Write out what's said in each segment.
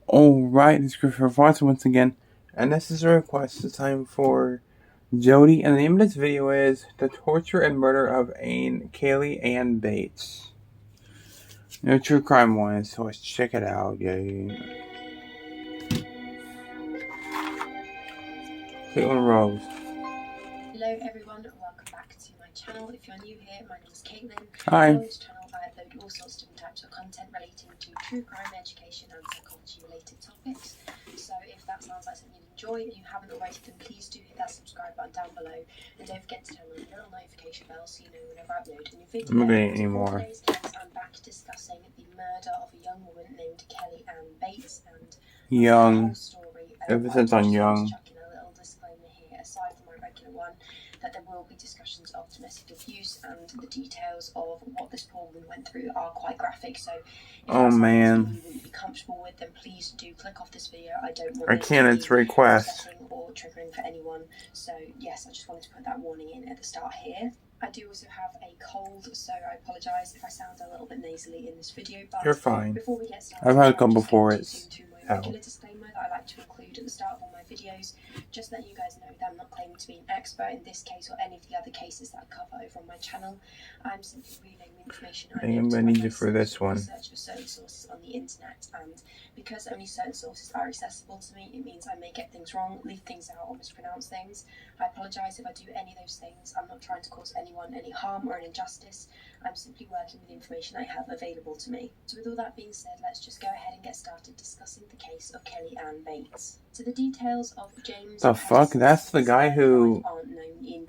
Alright, it's Christopher Fox once again, and this is a request. It's time for Jody, and the name of this video is The Torture and Murder of Caylee Ann Bates. No true crime one, so let's check it out, yay. Caitlin Rose. Hello everyone, welcome back to my channel. If you're new here, my name is Caitlin. Hi. On this channel I upload all sorts of different types of content relating to true crime, education and psychology related topics. So if that sounds like something you enjoy and you haven't already, then please do hit that subscribe button down below. And don't forget to turn on the little notification bell so you know whenever I upload a new video. I'm not getting it anymore. For today's case, I'm back discussing the murder of a young woman named Caylee Ann Bates and Young. the whole story. Emphasis on young. Aside from my regular one, that there will be discussions of domestic abuse, and the details of what this poor woman went through are quite graphic. So, if that's something you wouldn't be comfortable with, then please do click off this video. I don't want it to be upsetting or triggering for anyone. So, yes, I just wanted to put that warning in at the start here. I do also have a cold, so I apologise if I sound a little bit nasally in this video. But you're fine. Before we get started, I've had a couple before. It's my regular disclaimer that I like to include at the start of all my videos, just letting you guys know that I'm not claiming to be an expert in this case or any of the other cases that I cover over on my channel. I'm simply relaying the information I am going to need you for this one. Research for certain sources on the internet, and because only certain sources are accessible to me, it means I may get things wrong, leave things out, or mispronounce things. I apologise if I do any of those things. I'm not trying to cause anyone any harm or an injustice. I'm simply working with the information I have available to me. So with all that being said, let's just go ahead and get started discussing the case of Caylee Ann Bates. So the details of James... The fuck? That's the guy who...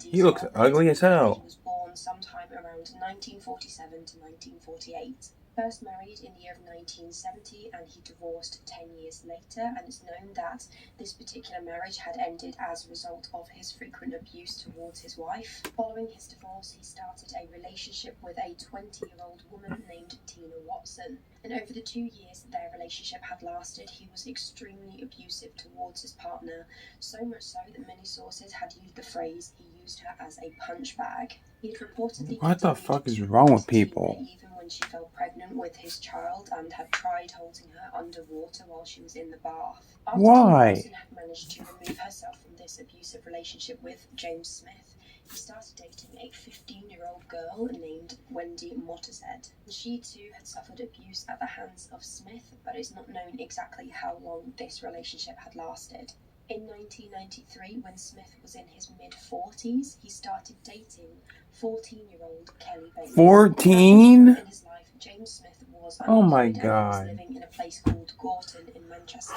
He looks ugly as hell. He was born sometime around 1947 to 1948. First married in the year of 1970, and he divorced 10 years later, and it's known that this particular marriage had ended as a result of his frequent abuse towards his wife. Following his divorce, he started a relationship with a 20-year-old woman named Tina Watson. And over the 2 years that their relationship had lasted, he was extremely abusive towards his partner, so much so that many sources had used the phrase, he used her as a punch bag. He had reportedly... What the fuck is wrong with people? Even when she fell pregnant with his child, and had tried holding her underwater while she was in the bath. After Why? Watson had managed to remove herself from this abusive relationship with James Smith, he started dating a 15-year-old girl named Wendy Mottershead. She too had suffered abuse at the hands of Smith, but it's not known exactly how long this relationship had lasted. In 1993, when Smith was in his mid-40s, he started dating 14-year-old Caylee Bates. 14? In his life, James Smith was oh my unemployed god. and was living in a place called Gorton in Manchester.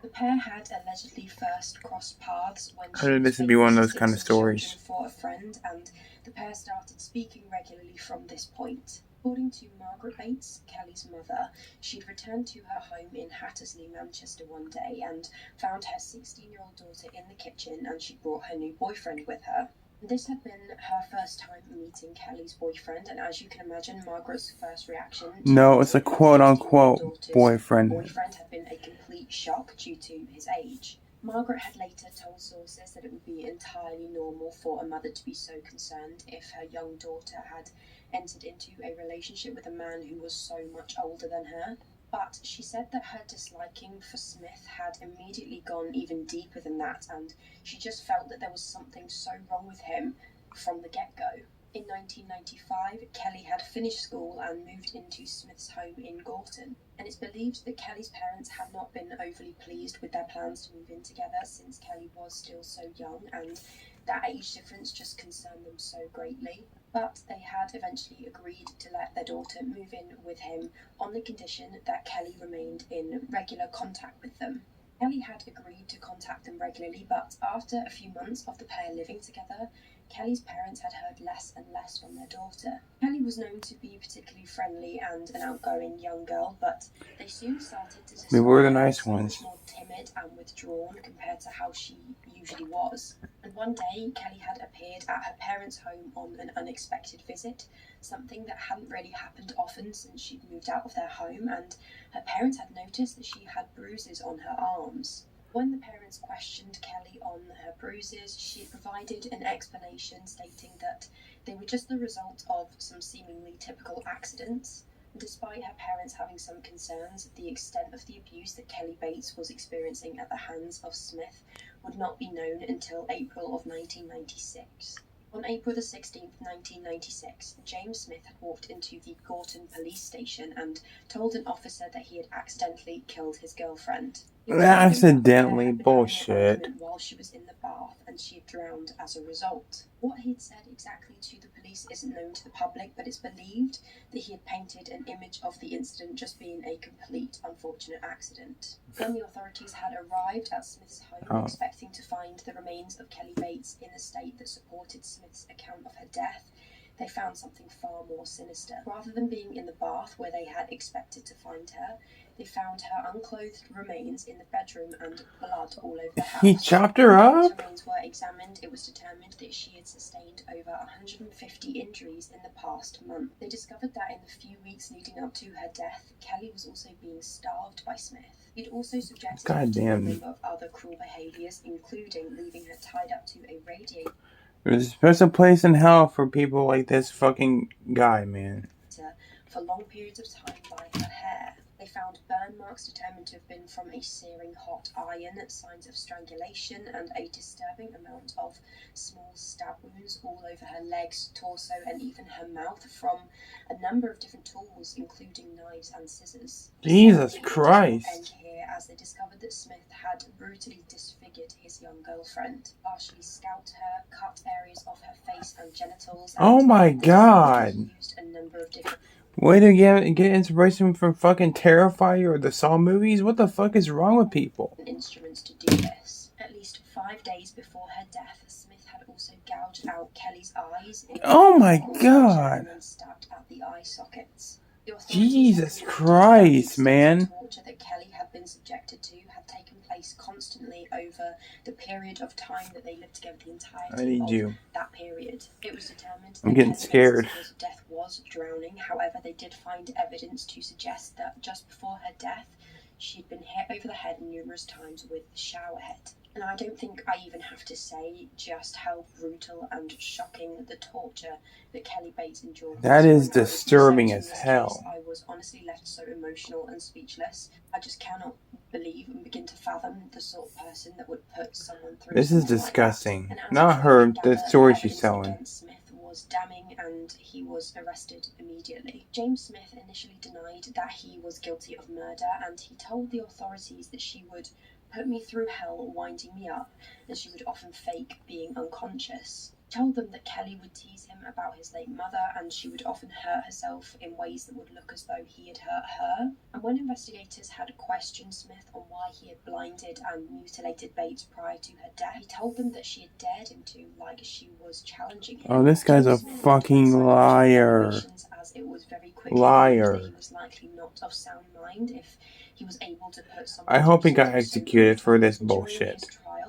The pair had allegedly first crossed paths when How did this be one of those kind of stories? For a friend, and the pair started speaking regularly from this point. According to Margaret Bates, Caylee's mother, she'd returned to her home in Hattersley, Manchester one day and found her 16-year-old daughter in the kitchen, and she brought her new boyfriend with her. This had been her first time meeting Caylee's boyfriend, and as you can imagine, Margaret's first reaction... No, it's a quote-unquote boyfriend. Boyfriend had been a complete shock due to his age. Margaret had later told sources that it would be entirely normal for a mother to be so concerned if her young daughter had entered into a relationship with a man who was so much older than her. But she said that her disliking for Smith had immediately gone even deeper than that, and she just felt that there was something so wrong with him from the get-go. In 1995, Caylee had finished school and moved into Smith's home in Gorton, and it's believed that Caylee's parents had not been overly pleased with their plans to move in together, since Caylee was still so young and that age difference just concerned them so greatly. But they had eventually agreed to let their daughter move in with him on the condition that Caylee remained in regular contact with them. Caylee had agreed to contact them regularly, but after a few months of the pair living together, Caylee's parents had heard less and less from their daughter. Caylee was known to be particularly friendly and an outgoing young girl, but they soon started to They were the nice ones. More timid and withdrawn compared to how she usually was. And one day, Caylee had appeared at her parents' home on an unexpected visit, something that hadn't really happened often since she'd moved out of their home, and her parents had noticed that she had bruises on her arms. When the parents questioned Caylee on her bruises, she provided an explanation stating that they were just the result of some seemingly typical accidents. Despite her parents having some concerns, the extent of the abuse that Kelly Bates was experiencing at the hands of Smith would not be known until April of 1996. On April the 16th, 1996, James Smith had walked into the Gorton police station and told an officer that he had accidentally killed his girlfriend. Accidentally? Bullshit. While she was in the bath and she had drowned as a result. What he'd said exactly to the police isn't known to the public, but it's believed that he had painted an image of the incident just being a complete unfortunate accident. When the authorities had arrived at Smith's home, expecting to find the remains of Kelly Bates in the state that supported Smith's account of her death, they found something far more sinister. Rather than being in the bath where they had expected to find her, they found her unclothed remains in the bedroom and blood all over the house. He chopped her up? When the remains were examined, it was determined that she had sustained over 150 injuries in the past month. They discovered that in the few weeks leading up to her death, Kelly was also being starved by Smith. He'd also subjected her to a number of other cruel behaviours, including leaving her tied up to a radiator. There's a special place in hell for people like this fucking guy, man. For long periods of time by her hair. They found burn marks determined to have been from a searing hot iron, signs of strangulation, and a disturbing amount of small stab wounds all over her legs, torso, and even her mouth from a number of different tools, including knives and scissors. Jesus Christ. End here, as they discovered that Smith had brutally disfigured his young girlfriend, partially scalped her, cut areas of her face and genitals. And oh my God. Used a number of different way to get inspiration from fucking Terrifier or the Saw movies? What the fuck is wrong with people? Instruments to do this. At least 5 days before her death, Smith had also gouged out Kelly's eyes. Oh my God. And stabbed at the eye sockets. Jesus Christ, man. The torture that Kelly had been subjected to had taken place constantly over the period of time that they lived together, the entirety of that period. It was determined I'm getting scared. Kelly's death was drowning. However, they did find evidence to suggest that just before her death, she'd been hit over the head numerous times with the shower head. And I don't think I even have to say just how brutal and shocking the torture that Kelly Bates endured. That is disturbing as hell. I was honestly left so emotional and speechless. I just cannot believe and begin to fathom the sort of person that would put someone through. This is disgusting. Not her, the story she's telling. Smith was damning and he was arrested immediately. James Smith initially denied that he was guilty of murder, and he told the authorities that she would put me through hell winding me up, and she would often fake being unconscious. Told them that Kelly would tease him about his late mother, and she would often hurt herself in ways that would look as though he had hurt her. And when investigators had questioned Smith on why he had blinded and mutilated Bates prior to her death, he told them that she had dared him to, like she was challenging him. Oh, this guy's a fucking liar. As it was very quickly liar. That he was likely not of sound mind if he was able to put someone. I hope he got executed for this bullshit.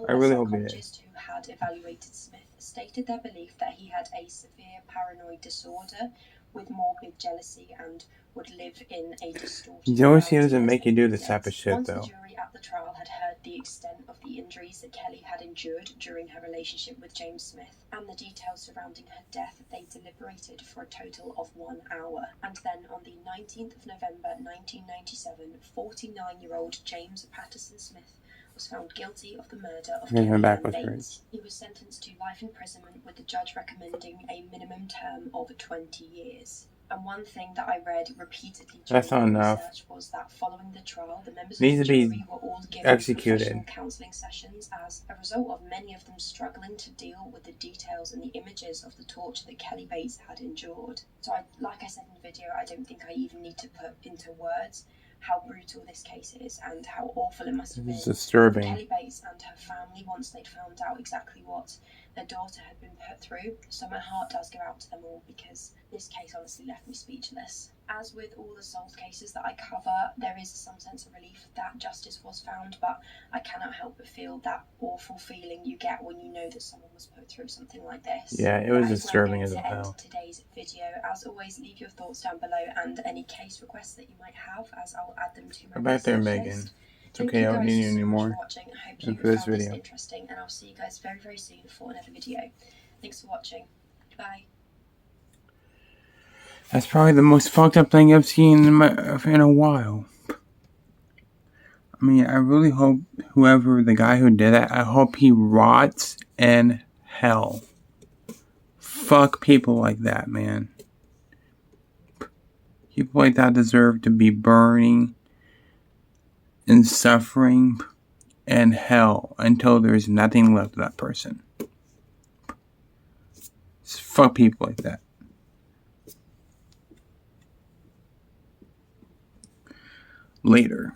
I really hope he did. Who had evaluated Smith stated their belief that he had a severe paranoid disorder with morbid jealousy and would live in a distorted. Jealousy doesn't make you do this type of shit, though. Once the jury at the trial had heard the extent of the injuries that Kelly had endured during her relationship with James Smith and the details surrounding her death, they deliberated for a total of 1 hour. And then on the 19th of November 1997, 49-year-old James Patterson Smith was found guilty of the murder of Kelly Bates. He was sentenced to life imprisonment, with the judge recommending a minimum term of 20 years. And one thing that I read repeatedly during the research was that following the trial, the members of the jury were all given professional counselling sessions as a result of many of them struggling to deal with the details and the images of the torture that Kelly Bates had endured. So like I said in the video, I don't think I even need to put into words how brutal this case is and how awful it must have been. It's disturbing. Kelly Bates and her family, once they'd found out exactly what their daughter had been put through. So my heart does go out to them all, because this case honestly left me speechless. As with all the solved cases that I cover, there is some sense of relief that justice was found, but I cannot help but feel that awful feeling you get when you know that someone was put through something like this. Yeah, it was disturbing as hell. Today's video. As always, leave your thoughts down below and any case requests that you might have, as I'll add them to my Go back there, Megan. It's okay, I don't need you anymore. I hope you found this interesting, and I'll see you guys very, very soon for another video. Thanks for watching. Bye. That's probably the most fucked up thing I've seen in a while. I mean, I really hope whoever the guy who did it, I hope he rots in hell. Fuck people like that, man. People like that deserve to be burning and suffering in hell until there's nothing left of that person. Fuck people like that. Later.